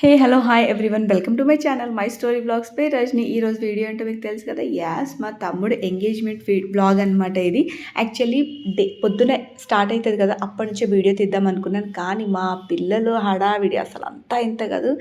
Hey hello hi everyone welcome to my channel my story vlogs పై రజని. ఈరోజు video అంటే మీకు తెలుసు కదా, యాస్ మా తమ్ముడు ఎంగేజ్మెంట్ బ్లాగ్ అనమాట ఇది. యాక్చువల్లీ పొద్దున స్టార్ట్ అవుతుంది కదా, అప్పటి నుంచే వీడియో తీద్దాం అనుకున్నాను. కానీ మా పిల్లలు హడావిడి అసలు అంతా ఇంత కాదు.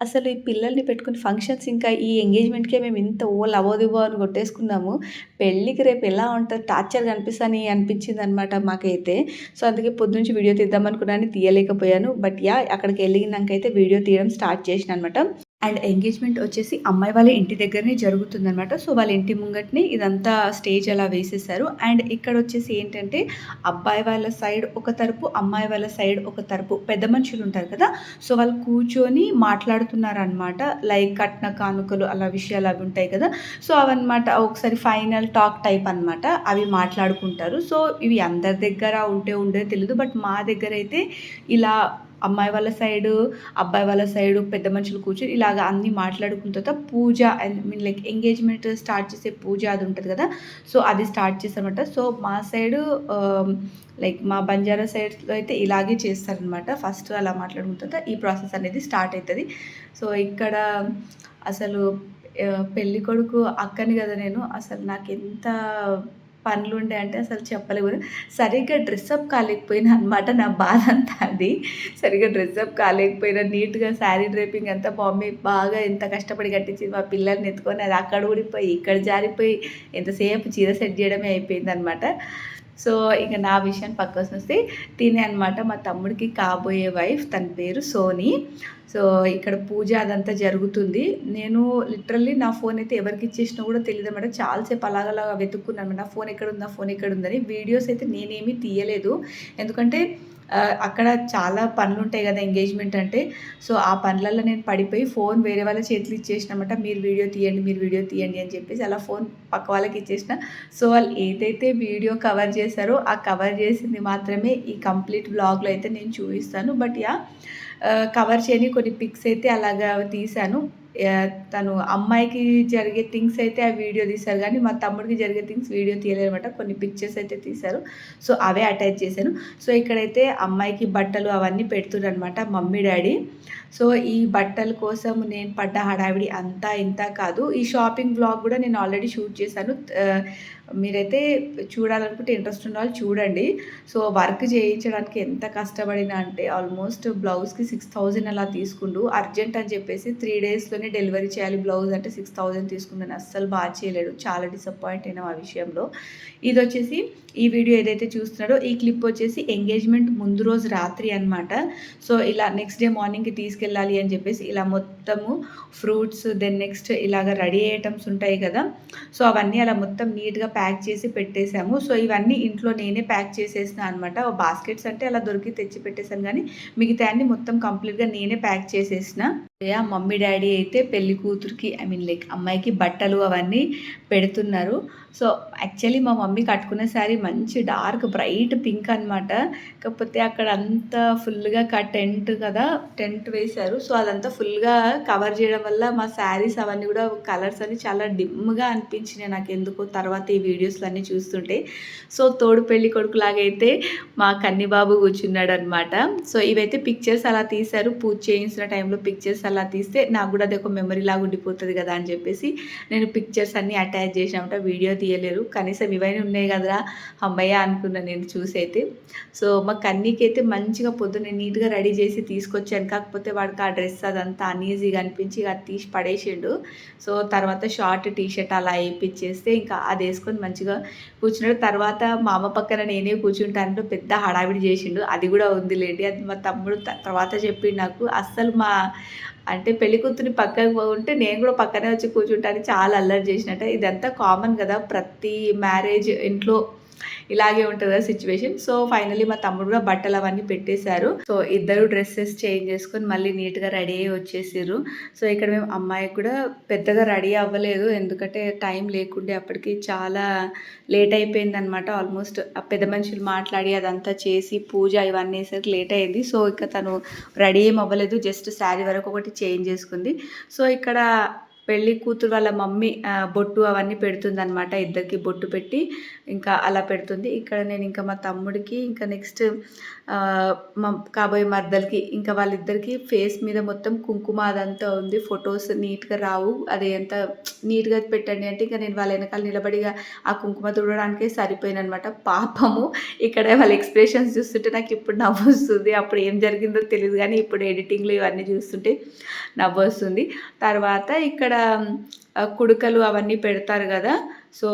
అసలు ఈ పిల్లల్ని పెట్టుకుని ఫంక్షన్స్ ఇంకా ఈ ఎంగేజ్మెంట్కే మేము ఇంత లవోదివో అని కొట్టేసుకున్నాము. పెళ్ళికి రేపు ఎలా ఉంటుంది టార్చర్ కనిపిస్తాని అనిపించింది అనమాట మాకైతే. సో అందుకే పొద్దునుంచి వీడియో తీద్దాం అనుకున్నాను, తీయలేకపోయాను. బట్ అక్కడికి వెళ్ళినాకైతే వీడియో తీయడం స్టార్ట్ చేసిన అనమాట. అండ్ ఎంగేజ్మెంట్ వచ్చేసి అమ్మాయి వాళ్ళ ఇంటి దగ్గరనే జరుగుతుందనమాట. సో వాళ్ళ ఇంటి ముంగట్ని ఇదంతా స్టేజ్ అలా వేసేసారు. అండ్ ఇక్కడ వచ్చేసి ఏంటంటే అబ్బాయి వాళ్ళ సైడ్ ఒక తరపు, అమ్మాయి వాళ్ళ సైడ్ ఒక తరపు పెద్ద మనుషులు ఉంటారు కదా, సో వాళ్ళు కూర్చొని మాట్లాడుతున్నారు అనమాట. లైక్ కట్న కానుకలు అలా విషయాలు అవి ఉంటాయి కదా, సో అవన్నమాట ఒకసారి ఫైనల్ టాక్ టైప్ అనమాట. అవి మాట్లాడుకుంటారు. సో ఇవి అందరి దగ్గర ఉండే తెలియదు, బట్ మా దగ్గర అయితే ఇలా అమ్మాయి వాళ్ళ సైడు, అబ్బాయి వాళ్ళ సైడు పెద్ద మనుషులు కూర్చొని ఇలాగ అన్నీ మాట్లాడుకున్న తర్వాత puja, I mean like engagement start చేసే పూజ అది ఉంటుంది కదా, సో అది స్టార్ట్ చేస్తారనమాట. సో మా సైడు లైక్ మా బంజారా సైడ్లో అయితే ఇలాగే చేస్తారనమాట. ఫస్ట్ అలా మాట్లాడుకున్న తర్వాత ఈ ప్రాసెస్ అనేది స్టార్ట్ అవుతుంది. సో ఇక్కడ అసలు పెళ్ళి కొడుకు అక్కని కదా నేను, అసలు నాకు ఎంత పనులుండే అంటే అసలు చెప్పలేము. సరిగ్గా డ్రెస్అప్ కాలేకపోయినా అనమాట. నా బాధ అంతా అది. సరిగ్గా డ్రెస్అప్ కాలేకపోయినా నీట్గా శారీ డ్రేపింగ్ అంతా మమ్మీ బాగా ఎంత కష్టపడి కట్టించింది. మా పిల్లల్ని ఎత్తుకొని అది అక్కడ ఊడిపోయి ఇక్కడ జారిపోయి ఎంతసేపు చీర సెట్ చేయడమే అయిపోయింది అనమాట. సో ఇక నా విషయం పక్కన వస్తే తినే అనమాట మా తమ్ముడికి కాబోయే వైఫ్, తన పేరు సోనీ. సో ఇక్కడ పూజ అదంతా జరుగుతుంది. నేను లిటరల్లీ నా ఫోన్ అయితే ఎవరికి ఇచ్చేసినా కూడా తెలియదు అనమాట. చాలాసేపు అలాగలా వెతుక్కున్నాను, నా ఫోన్ ఎక్కడుందని. వీడియోస్ అయితే నేనేమీ తీయలేదు, ఎందుకంటే అక్కడ చాలా పనులు ఉంటాయి కదా ఎంగేజ్మెంట్ అంటే. సో ఆ పనులలో నేను పడిపోయి ఫోన్ వేరే వాళ్ళ చేతులు ఇచ్చేసినమాట. మీరు వీడియో తీయండి అని చెప్పేసి అలా ఫోన్ పక్క వాళ్ళకి ఇచ్చేసిన. సో వాళ్ళు ఏదైతే వీడియో కవర్ చేశారో ఆ కవర్ చేసింది మాత్రమే ఈ కంప్లీట్ వ్లాగ్లో అయితే నేను చూపిస్తాను. బట్ కవర్ చేయని కొన్ని పిక్స్ అయితే అలాగా తీశాను. తను అమ్మాయికి జరిగే థింగ్స్ అయితే ఆ వీడియో తీశారు, కానీ మా తమ్ముడికి జరిగే థింగ్స్ వీడియో తీయలేదన్నమాట. కొన్ని పిక్చర్స్ అయితే తీశారు, సో అవే అటాచ్ చేశాను. సో ఇక్కడైతే అమ్మాయికి బట్టలు అవన్నీ పెడుతున్నారు అనమాట మమ్మీ డాడీ. సో ఈ బట్టల కోసం నేను పడ్డ హడావిడి అంతా ఇంత కాదు. ఈ షాపింగ్ వ్లాగ్ కూడా నేను ఆల్రెడీ షూట్ చేశాను. మీరైతే చూడాలనుకుంటే ఇంట్రెస్ట్ ఉన్న వాళ్ళు చూడండి. సో వర్క్ చేయించడానికి ఎంత కష్టపడినా అంటే ఆల్మోస్ట్ బ్లౌజ్కి 6,000 అలా తీసుకుండు. అర్జెంట్ అని చెప్పేసి 3 డేస్లోనే డెలివరీ చేయాలి బ్లౌజ్ అంటే 6,000 తీసుకుందని అస్సలు బాగా చేయలేడు. చాలా డిసప్పాయింట్ అయినాం ఆ విషయంలో. ఇది వచ్చేసి ఈ వీడియో ఏదైతే చూస్తున్నారో ఈ క్లిప్ వచ్చేసి ఎంగేజ్మెంట్ ముందు రోజు రాత్రి అనమాట. సో ఇలా నెక్స్ట్ డే మార్నింగ్కి తీసుకెళ్ళాలి అని చెప్పేసి ఇలా మొత్తము ఫ్రూట్స్, దెన్ నెక్స్ట్ ఇలాగ రెడీ ఐటమ్స్ ఉంటాయి కదా, సో అవన్నీ అలా మొత్తం నీట్గా ప్యాక్ చేసి పెట్టేశాము. సో ఇవన్నీ ఇంట్లో నేనే ప్యాక్ చేసేసిన అనమాట. బాస్కెట్స్ అంటే అలా దొరికి తెచ్చి పెట్టేశాను, కానీ మిగతా అన్ని మొత్తం కంప్లీట్గా నేనే ప్యాక్ చేసేసిన. మమ్మీ డాడీ అయితే పెళ్లి కూతురికి, ఐ మీన్ లైక్ అమ్మాయికి బట్టలు అవన్నీ పెడుతున్నారు. సో యాక్చువల్లీ మా మమ్మీ కట్టుకున్న శారీ మంచి డార్క్ బ్రైట్ పింక్ అనమాట. కాకపోతే అక్కడ అంతా ఫుల్గా టెంట్ కదా, టెంట్ వేశారు. సో అదంతా ఫుల్గా కవర్ చేయడం వల్ల మా శారీస్ అవన్నీ కూడా కలర్స్ అన్ని చాలా డిమ్గా అనిపించినాయి నాకు ఎందుకో తర్వాత ఈ వీడియోస్లో అన్నీ చూస్తుంటే. సో తోడు పెళ్లి కొడుకులాగైతే మా కన్నిబాబు కూర్చున్నాడు అనమాట. సో ఇవైతే పిక్చర్స్ అలా తీశారు, పూజ చేయించిన టైంలో పిక్చర్స్ అలా తీస్తే నాకు కూడా అది ఒక మెమరీ లాగా ఉండిపోతుంది కదా అని చెప్పేసి నేను పిక్చర్స్ అన్నీ అటాచ్ చేసినమాట. వీడియో తీయలేరు, కనీసం ఇవన్నీ ఉన్నాయి కదరా అమ్మయ్య అనుకున్నాను నేను చూసి అయితే. సో మా కన్నీకి అయితే మంచిగా పొద్దున్న నీట్గా రెడీ చేసి తీసుకొచ్చాను. కాకపోతే వాడికి ఆ డ్రెస్ అదంతా అన్ఈజీగా అనిపించి అది తీసి పడేసిండు. సో తర్వాత షార్ట్ టీషర్ట్ అలా వేయించేస్తే ఇంకా అది వేసుకొని మంచిగా కూర్చున్నాడు. తర్వాత మా అమ్మ పక్కన నేనే కూర్చుంటాను, పెద్ద హడావిడి చేసిండు. అది కూడా ఉందిలేండి, అది మా తమ్ముడు తర్వాత చెప్పిండు నాకు. అస్సలు మా అంటే పెళ్లి కూతురిని పక్కకు ఉంటే నేను కూడా పక్కనే వచ్చి కూర్చుంటాను, చాలా అల్లరి చేసినట్టు. ఇదంతా కామన్ కదా, ప్రతి మ్యారేజ్ ఇంట్లో ఇలాగే ఉంటుంది కదా సిచ్యువేషన్. సో ఫైనలీ మా తమ్ముడు కూడా బట్టలు అవన్నీ పెట్టేశారు. సో ఇద్దరు డ్రెస్సెస్ చేంజ్ చేసుకొని మళ్ళీ నీట్గా రెడీ అయ్యి వచ్చేసారు. సో ఇక్కడ మేము అమ్మాయికి కూడా పెద్దగా రెడీ అవ్వలేదు, ఎందుకంటే టైం లేకుండే అప్పటికి చాలా లేట్ అయిపోయింది అనమాట. ఆల్మోస్ట్ పెద్ద మనుషులు మాట్లాడి అదంతా చేసి పూజ ఇవన్నీ వేసరికి లేట్ అయింది. సో ఇక తను రెడీ ఏం అవ్వలేదు, జస్ట్ శారీ వరకు ఒకటి చేంజ్ చేసుకుంది. సో ఇక్కడ పెళ్ళి కూతురు వాళ్ళ మమ్మీ బొట్టు అవన్నీ పెడుతుంది అనమాట. ఇద్దరికి బొట్టు పెట్టి ఇంకా అలా పెడుతుంది. ఇక్కడ నేను ఇంకా మా తమ్ముడికి ఇంకా నెక్స్ట్ మా కాబోయే మరదలకి ఇంకా వాళ్ళిద్దరికీ ఫేస్ మీద మొత్తం కుంకుమ అదంతా ఉంది. ఫొటోస్ నీట్‌గా రావు. అది ఎంత నీట్‌గా పెట్టండి అంటే ఇంకా నేను వాళ్ళ వెనకాల నిలబడిగా ఆ కుంకుమ తుడవడానికే సరిపోయాననమాట. పాపము ఇక్కడ వాళ్ళ ఎక్స్‌ప్రెషన్స్ చూస్తుంటే నాకు ఇప్పుడు నవ్వొస్తుంది. అప్పుడు ఏం జరిగిందో తెలీదు గానీ ఇప్పుడు ఎడిటింగ్‌లో ఇవన్నీ చూస్తుంటే నవ్వొస్తుంది. తర్వాత ఇక్కడ కుడకలు అవన్నీ పెడతారు గదా! సో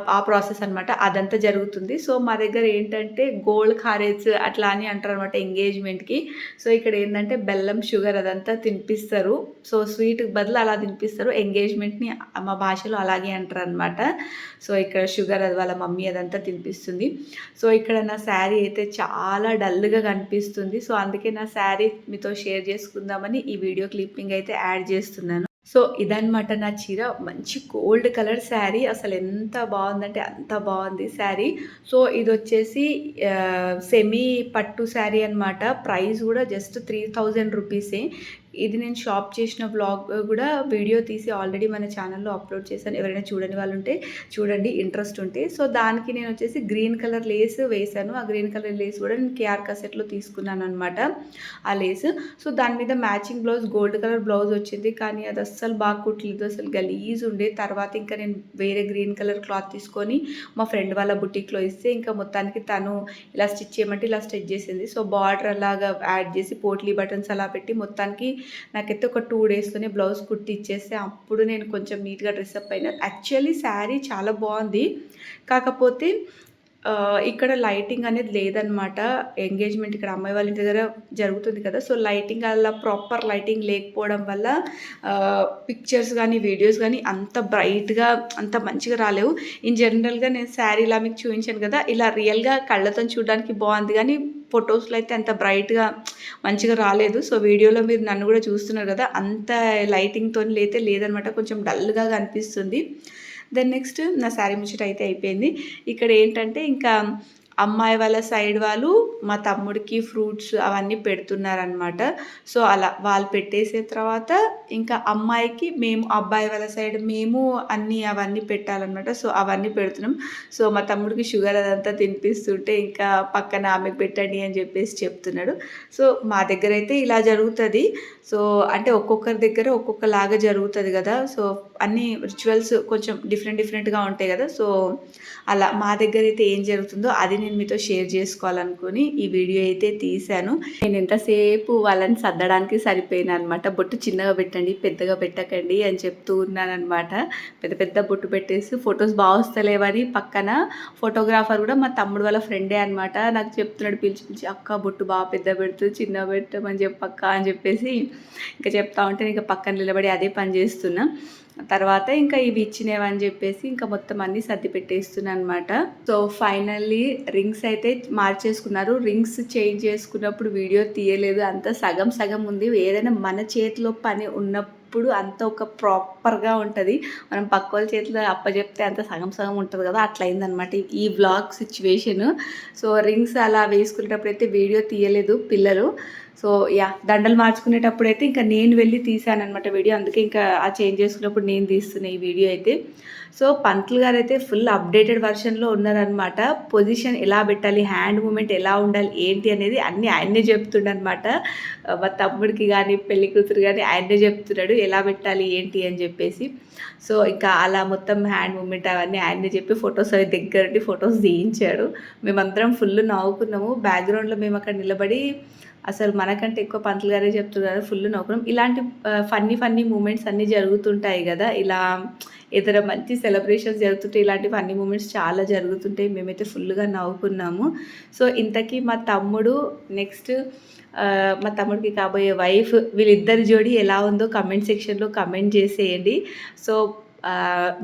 ఆ ప్రాసెస్ అనమాట. అదంతా జరుగుతుంది. సో మా దగ్గర ఏంటంటే గోల్డ్ ఖారేజ్ అట్లా అని అంటారనమాట ఎంగేజ్‌మెంట్‌కి. సో ఇక్కడ ఏందంటే బెల్లం, షుగర్ అదంతా తినిపిస్తారు. సో స్వీట్‌కి బదులు అలా తినిపిస్తారు. ఎంగేజ్‌మెంట్‌ని మా భాషలో అలాగే అంటారనమాట. సో ఇక్కడ షుగర్ అది వాళ్ళ మమ్మీ అదంతా తినిపిస్తుంది. సో ఇక్కడ నా శారీ అయితే చాలా డల్‌గా కనిపిస్తుంది. సో అందుకే నా శారీ మీతో షేర్ చేసుకుందామని ఈ వీడియో క్లిప్పింగ్ అయితే యాడ్ చేస్తున్నాను. సో ఇదనమాట నా చీర. మంచి గోల్డ్ కలర్ శారీ. అసలు ఎంత బాగుందంటే అంత బాగుంది శారీ. సో ఇదొచ్చేసి సెమీ పట్టు శారీ అనమాట. ప్రైస్ కూడా జస్ట్ 3000 రూపీసే. ఇది నేను షాప్ చేసిన వ్లాగ్ కూడా వీడియో తీసి ఆల్రెడీ మన ఛానల్లో అప్లోడ్ చేశాను. ఎవరైనా చూడని వాళ్ళు ఉంటే చూడండి ఇంట్రెస్ట్ ఉంటే. సో దానికి నేను వచ్చేసి గ్రీన్ కలర్ లేస్ వేశాను. ఆ గ్రీన్ కలర్ లేస్ కూడా నేను కేఆర్ కసెట్లో తీసుకున్నాను అనమాట ఆ లేస్. సో దాని మీద matching blouse gold colour blouse వచ్చింది. కానీ అది అస్సలు బాగా కుట్టలేదు. అసలు గలీజ్ ఉండే. తర్వాత ఇంకా నేను వేరే గ్రీన్ కలర్ క్లాత్ తీసుకొని మా ఫ్రెండ్ వాళ్ళ బుటీక్లో ఇస్తే ఇంకా మొత్తానికి తను ఇలా స్టిచ్ చేయమంటే ఇలా స్టిచ్ చేసింది. సో బార్డర్ అలాగా యాడ్ చేసి పోట్లీ బటన్స్ అలా పెట్టి మొత్తానికి నాకైతే ఒక 2 డేస్‌లోనే బ్లౌజ్ కుట్టి ఇచ్చేస్తే అప్పుడు నేను కొంచెం నీట్‌గా డ్రెస్అప్ అయినా. యాక్చువల్లీ శారీ చాలా బాగుంది. కాకపోతే ఇక్కడ లైటింగ్ అనేది లేదనమాట. ఎంగేజ్మెంట్ ఇక్కడ అమ్మాయి వాళ్ళ ఇంటి దగ్గర జరుగుతుంది కదా! సో లైటింగ్ అలా ప్రాపర్ లైటింగ్ లేకపోవడం వల్ల పిక్చర్స్ కానీ, వీడియోస్ కానీ అంత బ్రైట్‌గా అంత మంచిగా రాలేవు. ఇన్ జనరల్‌గా నేను శారీ ఇలా మీకు చూపించాను కదా! ఇలా రియల్‌గా కళ్ళతోని చూడడానికి బాగుంది కానీ ఫొటోస్‌లో అయితే అంత బ్రైట్‌గా మంచిగా రాలేదు. సో వీడియోలో మీరు నన్ను కూడా చూస్తున్నారు కదా! అంత లైటింగ్‌తోని అయితే లేదనమాట. కొంచెం డల్‌గా కనిపిస్తుంది. దెన్ నెక్స్ట్ నా శారీ ముచ్చట అయితే అయిపోయింది. ఇక్కడ ఏంటంటే ఇంకా అమ్మాయి వాళ్ళ సైడ్ వాళ్ళు మా తమ్ముడికి ఫ్రూట్స్ అవన్నీ పెడుతున్నారనమాట. సో అలా వాళ్ళు పెట్టేసిన తర్వాత ఇంకా అమ్మాయికి మేము అబ్బాయి వాళ్ళ సైడ్ మేము అన్నీ అవన్నీ పెట్టాలన్నమాట. సో అవన్నీ పెడుతున్నాం. సో మా తమ్ముడికి షుగర్ అదంతా తినిపిస్తుంటే ఇంకా పక్కన ఆమెకు పెట్టండి అని చెప్పేసి చెప్తున్నాడు. సో మా దగ్గర అయితే ఇలా జరుగుతుంది. సో అంటే ఒక్కొక్కరి దగ్గర ఒక్కొక్కలాగా జరుగుతుంది కదా! సో అన్ని రిచువల్స్ కొంచెం డిఫరెంట్‌గా ఉంటాయి కదా! సో అలా మా దగ్గర అయితే ఏం జరుగుతుందో అది నేను మీతో షేర్ చేసుకోవాలనుకుని ఈ వీడియో అయితే తీశాను. నేను ఎంతసేపు వాళ్ళని సర్దడానికి సరిపోయినా అనమాట. బొట్టు చిన్నగా పెట్టండి, పెద్దగా పెట్టకండి అని చెప్తూ ఉన్నానమాట. పెద్ద బొట్టు పెట్టేసి ఫొటోస్ బాగా వస్తలేవని పక్కన ఫోటోగ్రాఫర్ కూడా మా తమ్ముడు వాళ్ళ ఫ్రెండే అనమాట. నాకు చెప్తున్నాడు పిలిచి అక్క బొట్టు బాగా పెద్ద పెడుతుంది, చిన్నగా పెట్టమని చెప్పక్క అని చెప్పేసి ఇంకా చెప్తా ఉంటే ఇంకా పక్కన నిలబడి అదే పని చేస్తున్నా. తర్వాత ఇంకా ఇవి ఇచ్చినవని చెప్పేసి ఇంకా మొత్తం అన్నీ సర్ది పెట్టేస్తున్నాను అనమాట. సో ఫైనల్లీ రింగ్స్ అయితే మార్చేసుకున్నారు. రింగ్స్ చేంజ్ చేసుకున్నప్పుడు వీడియో తీయలేదు. అంతా సగం ఉంది. ఏదైనా మన చేతిలో పని ఉన్నప్పుడు అంత ఒక ప్రాపర్గా ఉంటుంది. మనం పక్క వాళ్ళ చేతిలో అప్పచెప్తే అంత సగం ఉంటుంది కదా! అట్లా అయిందనమాట ఈ వ్లాగ్ సిచ్యువేషన్. సో రింగ్స్ అలా వేసుకునేటప్పుడు అయితే వీడియో తీయలేదు పిల్లలు. సో దండలు మార్చుకునేటప్పుడు అయితే ఇంకా నేను వెళ్ళి తీసానమాట వీడియో. అందుకే ఇంకా ఆ చేంజ్ చేసుకున్నప్పుడు నేను తీస్తున్నా ఈ వీడియో అయితే. సో పంతులు గారు అయితే ఫుల్ అప్డేటెడ్ వర్షన్లో ఉన్నారనమాట. పొజిషన్ ఎలా పెట్టాలి, హ్యాండ్ మూమెంట్ ఎలా ఉండాలి ఏంటి అనేది అన్నీ ఆయన్నే చెప్తుండనమాట. మా తమ్ముడికి కానీ పెళ్లి కూతురు కానీ ఆయన్నే చెప్తున్నాడు ఎలా పెట్టాలి ఏంటి అని చెప్పేసి. సో ఇంకా అలా మొత్తం హ్యాండ్ మూమెంట్ అవన్నీ ఆయన్నే చెప్పి ఫొటోస్ అవి దగ్గరుండి ఫొటోస్ తీయించాడు. మేమందరం ఫుల్ నవ్వుకున్నాము. బ్యాక్గ్రౌండ్లో మేము అక్కడ నిలబడి అసలు మనకంటే ఎక్కువ పంతులు గారే చెప్తున్నారు. ఫుల్ నవ్వుకున్నాం. ఇలాంటి ఫన్నీ మూమెంట్స్ అన్నీ జరుగుతుంటాయి కదా! ఇలా ఏదైనా మంచి సెలబ్రేషన్స్ జరుగుతుంటే ఇలాంటి ఫన్నీ మూమెంట్స్ చాలా జరుగుతుంటాయి. మేమైతే ఫుల్గా నవ్వుకున్నాము. సో ఇంతకీ మా తమ్ముడు నెక్స్ట్ మా తమ్ముడికి కాబోయే వైఫ్ వీళ్ళిద్దరి జోడి ఎలా ఉందో కమెంట్ సెక్షన్లో కమెంట్ చేసేయండి. సో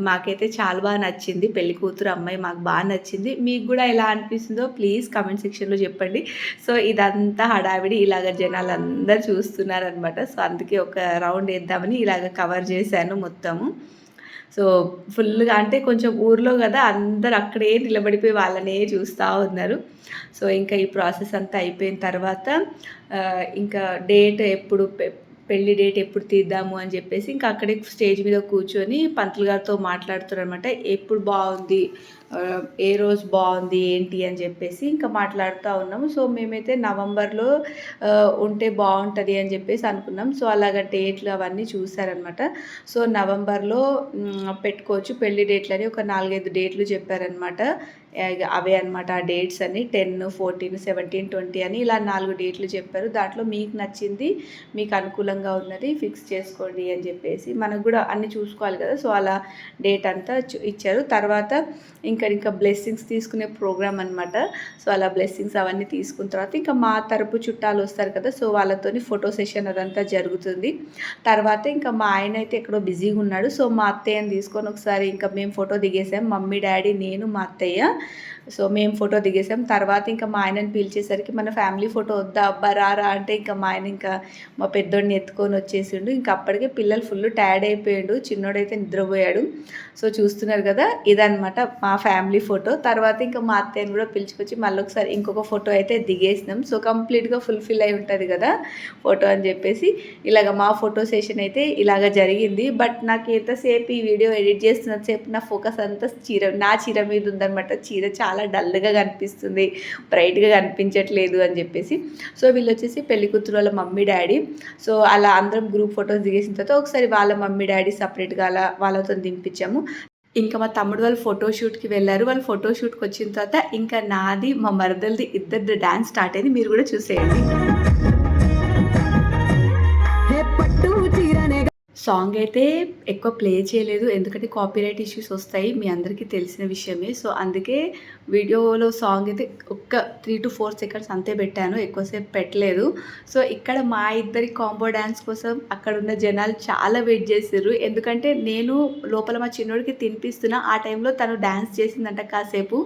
మాకైతే చాలా బాగా నచ్చింది. పెళ్లి కూతురు అమ్మాయి మాకు బాగా నచ్చింది. మీకు కూడా ఎలా అనిపిస్తుందో ప్లీజ్ కమెంట్ సెక్షన్లో చెప్పండి. సో ఇదంతా హడావిడి ఇలాగ జనాలు అందరూ చూస్తున్నారనమాట. సో అందుకే ఒక రౌండ్ వేద్దామని ఇలాగ కవర్ చేశాను మొత్తము. సో ఫుల్గా అంటే కొంచెం ఊర్లో కదా అందరు అక్కడే నిలబడిపోయి వాళ్ళనే చూస్తూ ఉన్నారు. సో ఇంకా ఈ ప్రాసెస్ అంతా అయిపోయిన తర్వాత ఇంకా డేట్ ఎప్పుడు పెళ్లి డేట్ ఎప్పుడు తీద్దాము అని చెప్పేసి ఇంకా అక్కడే స్టేజ్ మీద కూర్చొని పంతులు గారితో మాట్లాడుతారు అనమాట. ఎప్పుడు బాగుంది ఏ రోజు బాగుంది ఏంటి అని చెప్పేసి ఇంకా మాట్లాడుతూ ఉన్నాము. సో మేమైతే నవంబర్లో ఉంటే బాగుంటుంది అని చెప్పేసి అనుకున్నాం. సో అలాగ డేట్లు అవన్నీ చూసారనమాట. సో నవంబర్లో పెట్టుకోవచ్చు పెళ్లి డేట్లు అని ఒక 4-5 డేట్లు చెప్పారనమాట. అవే అనమాట ఆ డేట్స్ అని 10, 14, 17, 20 అని ఇలా 4 డేట్లు చెప్పారు. దాంట్లో మీకు నచ్చింది మీకు అనుకూలంగా ఉన్నది ఫిక్స్ చేసుకోండి అని చెప్పేసి మనకు కూడా అన్నీ చూసుకోవాలి కదా. సో అలా డేట్ అంతా ఇచ్చారు. తర్వాత ఇంకా బ్లెస్సింగ్స్ తీసుకునే ప్రోగ్రామ్ అనమాట. సో అలా బ్లెస్సింగ్స్ అవన్నీ తీసుకున్న తర్వాత ఇంకా మా తరపు చుట్టాలు వస్తారు కదా. సో వాళ్ళతోని ఫోటో సెషన్ అదంతా జరుగుతుంది. తర్వాత ఇంకా మా ఆయన అయితే ఎక్కడో బిజీగా ఉన్నాడు. సో మా అత్తయ్యని తీసుకొని ఒకసారి ఇంకా మేము ఫోటో దిగేసాం. మమ్మీ డాడీ నేను మా అత్తయ్య. సో మేము ఫోటో దిగేసాం. తర్వాత ఇంకా మా ఆయనని పిలిచేసరికి మన ఫ్యామిలీ ఫోటో వద్దా అబ్బా రారా అంటే ఇంకా మా ఆయన ఇంకా మా పెద్దోడిని ఎత్తుకొని వచ్చేసిండు. ఇంకా అప్పటికే పిల్లలు ఫుల్ టైర్డ్ అయిపోయాడు. చిన్నోడైతే నిద్రపోయాడు. సో చూస్తున్నారు కదా ఇదనమాట మా ఫ్యామిలీ ఫోటో. తర్వాత ఇంకా మా అత్తయ్యని కూడా పిలుచుకొచ్చి మళ్ళీ ఒకసారి ఇంకొక ఫోటో అయితే దిగేసినాం. సో కంప్లీట్గా ఫుల్ఫిల్ అయి ఉంటుంది కదా ఫోటో అని చెప్పేసి ఇలాగ మా ఫోటో సెషన్ అయితే ఇలాగ జరిగింది. బట్ నాకు ఎంతసేపు ఈ వీడియో ఎడిట్ చేస్తున్నంతసేపు నా ఫోకస్ అంతా నా చీర మీద ఉందన్నమాట. చీర చాలా డల్గా కనిపిస్తుంది, బ్రైట్గా కనిపించట్లేదు అని చెప్పేసి. సో వీళ్ళు వచ్చేసి పెళ్లి కూతురు వాళ్ళ మమ్మీ డాడీ. సో అలా అందరం గ్రూప్ ఫొటోస్ దిగేసిన తర్వాత ఒకసారి వాళ్ళ మమ్మీ డాడీ సపరేట్గా అలా వాళ్ళతో దింపించాము. ఇంకా మా తమ్ముడు వాళ్ళు ఫోటోషూట్కి వెళ్ళారు. వాళ్ళు ఫోటోషూట్కి వచ్చిన తర్వాత ఇంకా నాది మా మరదలది ఇద్దరిది డ్యాన్స్ స్టార్ట్ అయింది. మీరు కూడా చూసేయండి. సాంగ్ అయితే ఎక్కువ ప్లే చేయలేదు ఎందుకంటే కాపీరైట్ ఇష్యూస్ వస్తాయి మీ అందరికీ తెలిసిన విషయమే. సో అందుకే వీడియోలో సాంగ్ అయితే ఒక్క 3 to 4 seconds అంతే పెట్టాను, ఎక్కువసేపు పెట్టలేదు. సో ఇక్కడ మా ఇద్దరి కాంబో డ్యాన్స్ కోసం అక్కడ ఉన్న జనాలు చాలా వెయిట్ చేసారు. ఎందుకంటే నేను లోపల మా చిన్నోడికి తినిపిస్తున్నా. ఆ టైంలో తను డ్యాన్స్ చేసిందంట కాసేపు.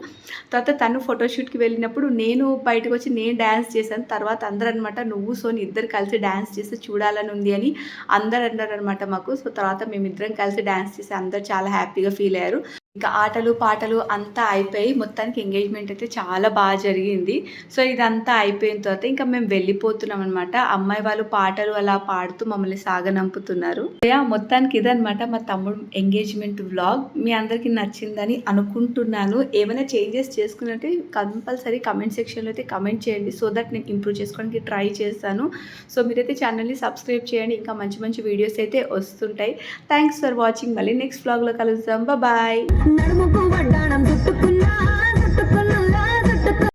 తర్వాత తను ఫోటోషూట్కి వెళ్ళినప్పుడు నేను బయటకు వచ్చి నేను డ్యాన్స్ చేశాను. తర్వాత అందరూ అనమాట నువ్వు సోని ఇద్దరు కలిసి డ్యాన్స్ చేస్తే చూడాలని ఉంది అని అందరు అన్నారనమాట మాకు. సో తర్వాత మేమిద్దరం కలిసి డ్యాన్స్ చేసి అందరు చాలా హ్యాపీగా ఫీల్ అయ్యారు. ఇంకా ఆటలు పాటలు అంతా అయిపోయి మొత్తానికి ఎంగేజ్మెంట్ అయితే చాలా బాగా జరిగింది. సో ఇదంతా అయిపోయిన తర్వాత ఇంకా మేము వెళ్ళిపోతున్నాం అనమాట. అమ్మాయి వాళ్ళు పాటలు అలా పాడుతూ మమ్మల్ని సాగనంపుతున్నారు. మొత్తానికి ఇదనమాట మా తమ్ముడు ఎంగేజ్మెంట్ వ్లాగ్. మీ అందరికీ నచ్చిందని అనుకుంటున్నాను. ఏమైనా చేంజెస్ చేసుకున్నట్టే కంపల్సరీ కమెంట్ సెక్షన్లో అయితే కమెంట్ చేయండి. సో దట్ నేను ఇంప్రూవ్ చేసుకోవడానికి ట్రై చేస్తాను. సో మీరైతే ఛానల్ని సబ్స్క్రైబ్ చేయండి. ఇంకా మంచి మంచి వీడియోస్ అయితే వస్తుంటాయి. Thanks for watching. మళ్ళీ నెక్స్ట్ వ్లాగ్లో కలుద్దాం. బాయ్. నడుముకు వడ్డాణం చుట్టుకున్నా